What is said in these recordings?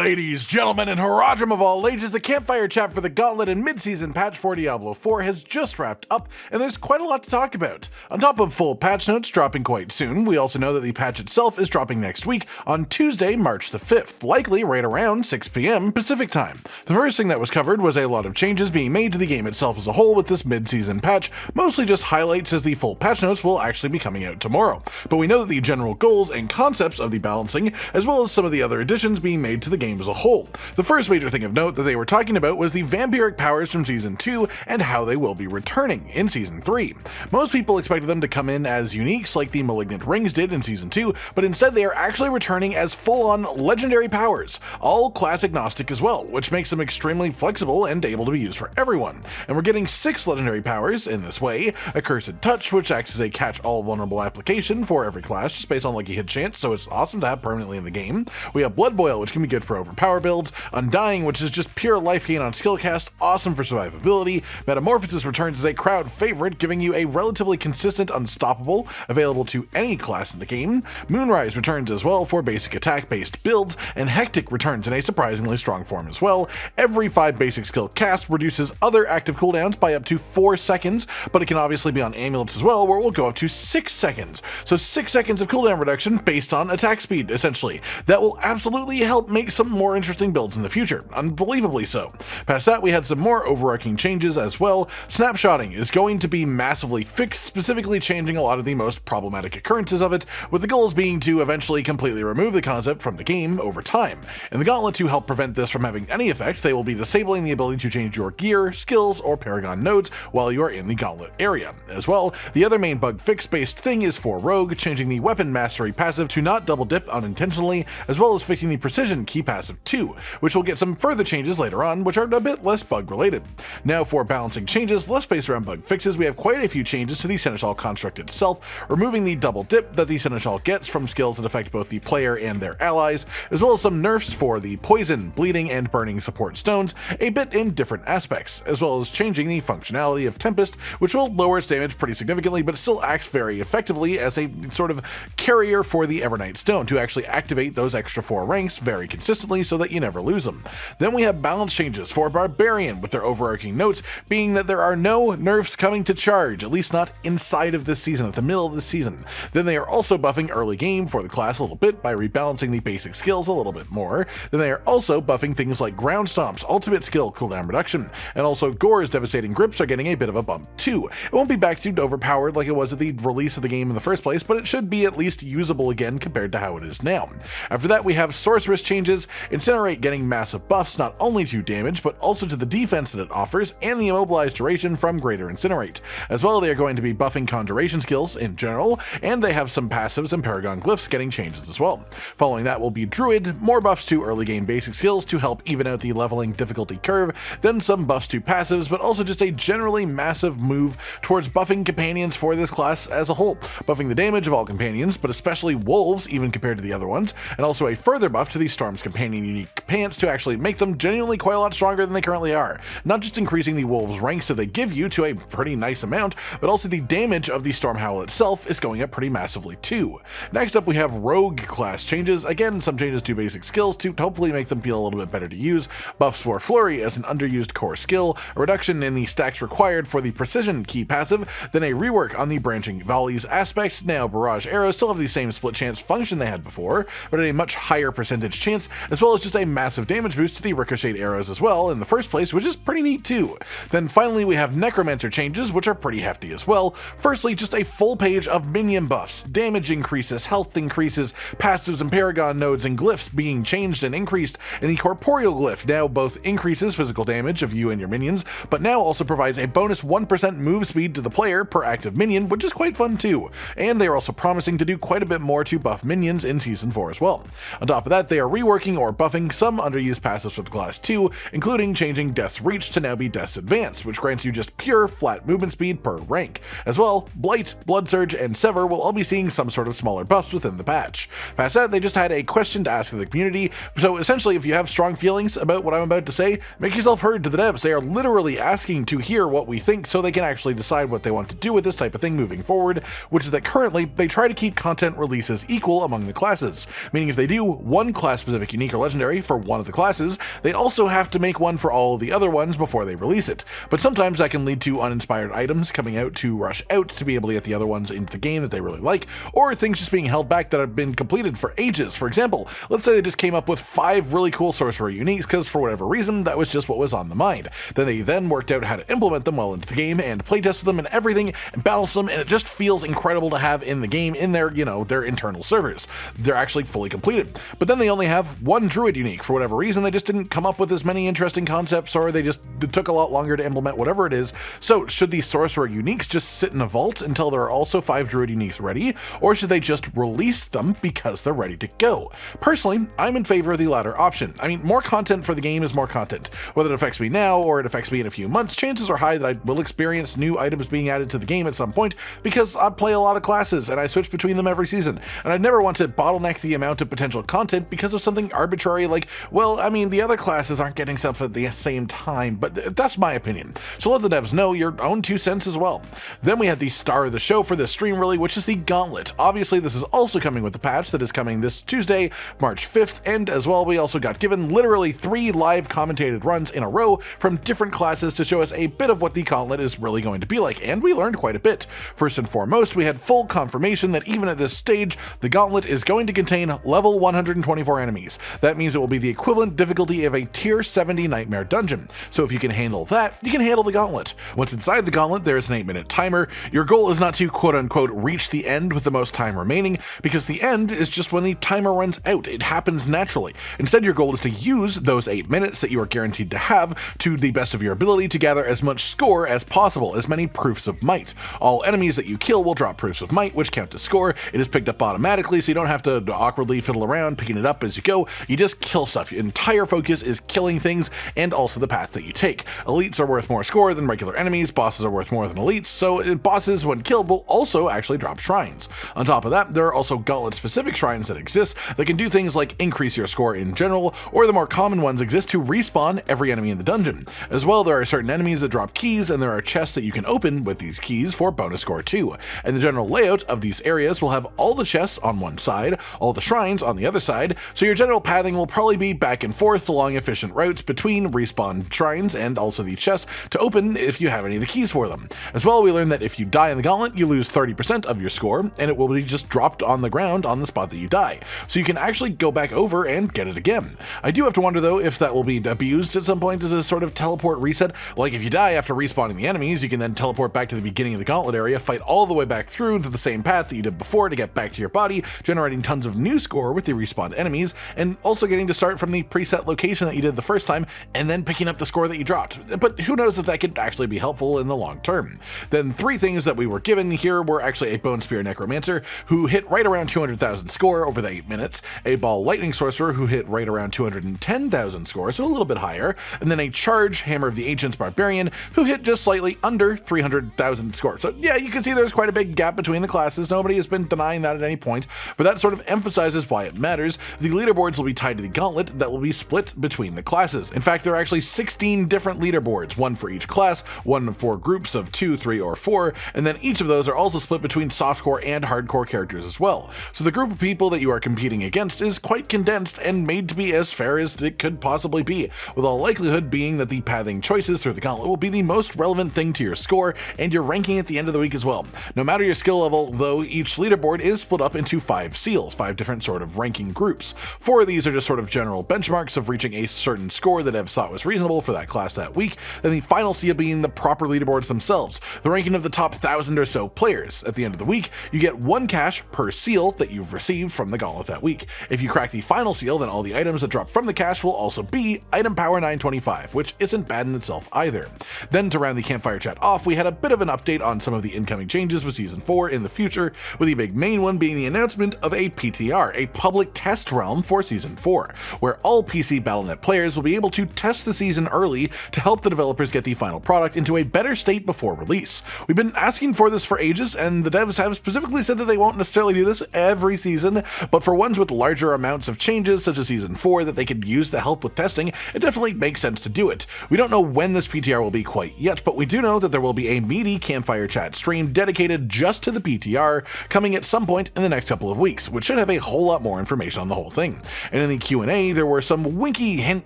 Ladies, gentlemen, and Haradrim of all ages, the Campfire Chat for the Gauntlet and mid-season patch for Diablo 4 has just wrapped up, and there's quite a lot to talk about. On top of full patch notes dropping quite soon, we also know that the patch itself is dropping next week on Tuesday, March the 5th, likely right around 6 p.m. Pacific time. The first thing that was covered was a lot of changes being made to the game itself as a whole with this mid-season patch, mostly just highlights as the full patch notes will actually be coming out tomorrow. But we know that the general goals and concepts of the balancing, as well as some of the other additions being made to the game as a whole. The first major thing of note that they were talking about was the vampiric powers from Season 2 and how they will be returning in Season 3. Most people expected them to come in as uniques like the Malignant Rings did in Season 2, but instead they are actually returning as full-on legendary powers, all class agnostic as well, which makes them extremely flexible and able to be used for everyone. And we're getting 6 legendary powers in this way: Accursed Touch, which acts as a catch-all vulnerable application for every class just based on lucky hit chance, so it's awesome to have permanently in the game. We have Blood Boil, which can be good for overpower builds, Undying, which is just pure life gain on skill cast, awesome for survivability. Metamorphosis returns as a crowd favorite, giving you a relatively consistent unstoppable, available to any class in the game. Moonrise returns as well for basic attack-based builds, and Hectic returns in a surprisingly strong form as well. Every 5 basic skill cast reduces other active cooldowns by up to 4 seconds, but it can obviously be on amulets as well, where it will go up to 6 seconds. So 6 seconds of cooldown reduction based on attack speed, essentially. That will absolutely help make some more interesting builds in the future, unbelievably so. Past that, we had some more overarching changes as well. Snapshotting is going to be massively fixed, specifically changing a lot of the most problematic occurrences of it, with the goals being to eventually completely remove the concept from the game over time. In the Gauntlet, to help prevent this from having any effect, they will be disabling the ability to change your gear, skills, or Paragon nodes while you are in the Gauntlet area. As well, the other main bug fix-based thing is for Rogue, changing the Weapon Mastery passive to not double dip unintentionally, as well as fixing the Precision key passive too, which will get some further changes later on, which are a bit less bug related. Now for balancing changes, less based around bug fixes, we have quite a few changes to the seneschal construct itself, removing the double dip that the seneschal gets from skills that affect both the player and their allies, as well as some nerfs for the poison, bleeding, and burning support stones, a bit in different aspects, as well as changing the functionality of Tempest, which will lower its damage pretty significantly, but still acts very effectively as a sort of carrier for the Evernight Stone to actually activate those extra 4 ranks very consistently so that you never lose them. Then we have balance changes for Barbarian, with their overarching notes being that there are no nerfs coming to charge, at least not inside of this season, at the middle of the season. Then they are also buffing early game for the class a little bit by rebalancing the basic skills a little bit more. Then they are also buffing things like Ground Stomp's ultimate skill cooldown reduction, and also Gore's devastating grips are getting a bit of a bump too. It won't be back to overpowered like it was at the release of the game in the first place, but it should be at least usable again compared to how it is now. After that, we have Sorceress changes, Incinerate getting massive buffs not only to damage, but also to the defense that it offers, and the immobilized duration from Greater Incinerate. As well, they are going to be buffing conjuration skills in general, and they have some passives and Paragon glyphs getting changes as well. Following that will be Druid, more buffs to early game basic skills to help even out the leveling difficulty curve, then some buffs to passives, but also just a generally massive move towards buffing companions for this class as a whole, buffing the damage of all companions, but especially wolves even compared to the other ones, and also a further buff to the Storm's companion unique pants to actually make them genuinely quite a lot stronger than they currently are. Not just increasing the wolves' ranks that they give you to a pretty nice amount, but also the damage of the Storm Howl itself is going up pretty massively too. Next up, we have Rogue class changes. Again, some changes to basic skills to hopefully make them feel a little bit better to use. Buffs for Flurry as an underused core skill, a reduction in the stacks required for the Precision key passive, then a rework on the branching volleys aspect. Now barrage arrows still have the same split chance function they had before, but at a much higher percentage chance, as well as just a massive damage boost to the ricochet arrows as well in the first place, which is pretty neat too. Then finally we have Necromancer changes, which are pretty hefty as well. Firstly, just a full page of minion buffs, damage increases, health increases, passives and Paragon nodes and glyphs being changed and increased, and the corporeal glyph now both increases physical damage of you and your minions, but now also provides a bonus 1% move speed to the player per active minion, which is quite fun too. And they are also promising to do quite a bit more to buff minions in Season 4 as well. On top of that, they are reworking or buffing some underused passives for the class too, including changing Death's Reach to now be Death's Advance, which grants you just pure flat movement speed per rank. As well, Blight, Blood Surge, and Sever will all be seeing some sort of smaller buffs within the patch. Past that, they just had a question to ask the community, so essentially if you have strong feelings about what I'm about to say, make yourself heard to the devs. They are literally asking to hear what we think so they can actually decide what they want to do with this type of thing moving forward, which is that currently they try to keep content releases equal among the classes, meaning if they do one class specific unique or legendary for one of the classes, they also have to make one for all the other ones before they release it. But sometimes that can lead to uninspired items coming out to rush out to be able to get the other ones into the game that they really like, or things just being held back that have been completed for ages. For example, let's say they just came up with 5 really cool sorcerer uniques because for whatever reason that was just what was on the mind. Then they worked out how to implement them well into the game and playtested them and everything and balance them, and it just feels incredible to have in the game in their, their internal servers. They're actually fully completed. But then they only have 1 Druid unique. For whatever reason, they just didn't come up with as many interesting concepts, or they just took a lot longer to implement whatever it is. So should these sorcerer uniques just sit in a vault until there are also 5 Druid uniques ready, or should they just release them because they're ready to go? Personally, I'm in favor of the latter option. I mean, more content for the game is more content. Whether it affects me now or it affects me in a few months, chances are high that I will experience new items being added to the game at some point, because I play a lot of classes and I switch between them every season, and I never want to bottleneck the amount of potential content because of something arbitrary like, well, I mean, the other classes aren't getting stuff at the same time, but that's my opinion. So let the devs know your own 2 cents as well. Then we had the star of the show for this stream really, which is the Gauntlet. Obviously this is also coming with the patch that is coming this Tuesday, March 5th, and as well we also got given literally 3 live commentated runs in a row from different classes to show us a bit of what the Gauntlet is really going to be like, and we learned quite a bit. First and foremost, we had full confirmation that even at this stage, the Gauntlet is going to contain level 124 enemies. That means it will be the equivalent difficulty of a tier 70 nightmare dungeon. So if you can handle that, you can handle the Gauntlet. Once inside the Gauntlet, there is an 8-minute timer. Your goal is not to quote-unquote reach the end with the most time remaining, because the end is just when the timer runs out. It happens naturally. Instead, your goal is to use those 8 minutes that you are guaranteed to have to the best of your ability to gather as much score as possible, as many proofs of might. All enemies that you kill will drop proofs of might, which count as score. It is picked up automatically, so you don't have to awkwardly fiddle around picking it up as you go. You just kill stuff. Your entire focus is killing things, and also the path that you take. Elites are worth more score than regular enemies, bosses are worth more than elites, so bosses when killed will also actually drop shrines. On top of that, there are also Gauntlet specific shrines that exist that can do things like increase your score in general, or the more common ones exist to respawn every enemy in the dungeon. As well, there are certain enemies that drop keys, and there are chests that you can open with these keys for bonus score too. And the general layout of these areas will have all the chests on one side, all the shrines on the other side, so your general pathing will probably be back and forth along efficient routes between respawn shrines and also the chests to open if you have any of the keys for them. As well, we learned that if you die in the Gauntlet, you lose 30% of your score, and it will be just dropped on the ground on the spot that you die. So you can actually go back over and get it again. I do have to wonder though if that will be abused at some point as a sort of teleport reset. Like if you die after respawning the enemies, you can then teleport back to the beginning of the Gauntlet area, fight all the way back through to the same path that you did before to get back to your body, generating tons of new score with the respawned enemies, and also getting to start from the preset location that you did the first time, and then picking up the score that you dropped. But who knows if that could actually be helpful in the long term. Then 3 things that we were given here were actually a Bone Spear Necromancer, who hit right around 200,000 score over the 8 minutes, a Ball Lightning Sorcerer, who hit right around 210,000 score, so a little bit higher, and then a Charge Hammer of the Ancients Barbarian, who hit just slightly under 300,000 score. So yeah, you can see there's quite a big gap between the classes. Nobody has been denying that at any point, but that sort of emphasizes why it matters. The leaderboards will be tied to the Gauntlet that will be split between the classes. In fact, there are actually 16 different leaderboards, one for each class, one for groups of 2, 3, or 4, and then each of those are also split between softcore and hardcore characters as well. So the group of people that you are competing against is quite condensed and made to be as fair as it could possibly be, with all likelihood being that the pathing choices through the Gauntlet will be the most relevant thing to your score and your ranking at the end of the week as well. No matter your skill level, though, each leaderboard is split up into 5 seals, 5 different sort of ranking groups. 4 of these are just sort of general benchmarks of reaching a certain score that devs thought was reasonable for that class that week, then the final seal being the proper leaderboards themselves, the ranking of the top 1,000 or so players. At the end of the week, you get 1 cache per seal that you've received from the Gauntlet that week. If you crack the final seal, then all the items that drop from the cache will also be item power 925, which isn't bad in itself either. Then to round the Campfire Chat off, we had a bit of an update on some of the incoming changes with Season 4 in the future, with the big main one being the announcement of a PTR, a public test realm for Season 4, where all PC Battle.net players will be able to test the season early to help the developers get the final product into a better state before release. We've been asking for this for ages, and the devs have specifically said that they won't necessarily do this every season, but for ones with larger amounts of changes, such as Season 4, that they could use to help with testing, it definitely makes sense to do it. We don't know when this PTR will be quite yet, but we do know that there will be a meaty Campfire Chat stream dedicated just to the PTR coming at some point in the next couple of weeks, which should have a whole lot more information on the whole thing. And in the Q&A, May, there were some winky hint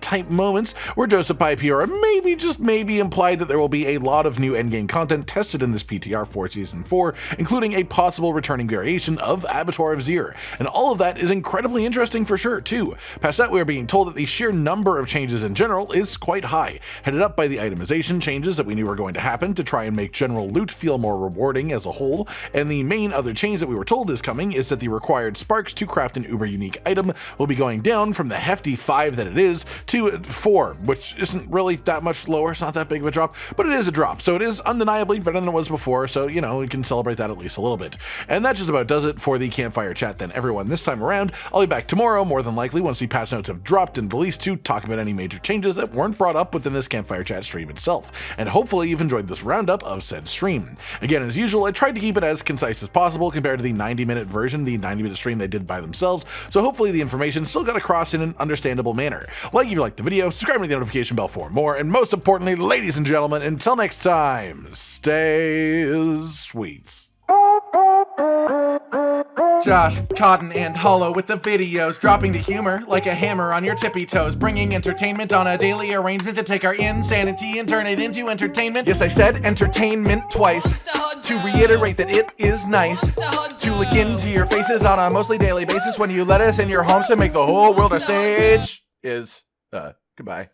type moments where Joseph Pipiora maybe, just maybe, implied that there will be a lot of new endgame content tested in this PTR for Season 4, including a possible returning variation of Abattoir of Zir. And all of that is incredibly interesting for sure, too. Past that, we are being told that the sheer number of changes in general is quite high, headed up by the itemization changes that we knew were going to happen to try and make general loot feel more rewarding as a whole, and the main other change that we were told is coming is that the required sparks to craft an uber unique item will be going down from the hefty 5 that it is to 4, which isn't really that much lower. It's not that big of a drop, but it is a drop, so it is undeniably better than it was before, so you know, we can celebrate that at least a little bit. And that just about does it for the Campfire Chat then, everyone. This time around, I'll be back tomorrow, more than likely, once the patch notes have dropped and released, to talk about any major changes that weren't brought up within this Campfire Chat stream itself, and hopefully you've enjoyed this roundup of said stream. Again, as usual, I tried to keep it as concise as possible compared to the 90-minute version, the 90-minute stream they did by themselves, so hopefully the information still got across in an understandable manner. Like if you liked the video, subscribe to the notification bell for more, and most importantly, ladies and gentlemen, until next time, stay sweet. Josh, Cotton, and Hollow with the videos, dropping the humor like a hammer on your tippy toes, bringing entertainment on a daily arrangement to take our insanity and turn it into entertainment. Yes, I said entertainment twice, to reiterate that it is nice to look into your faces on a mostly daily basis when you let us in your homes to make the whole world a stage. Goodbye.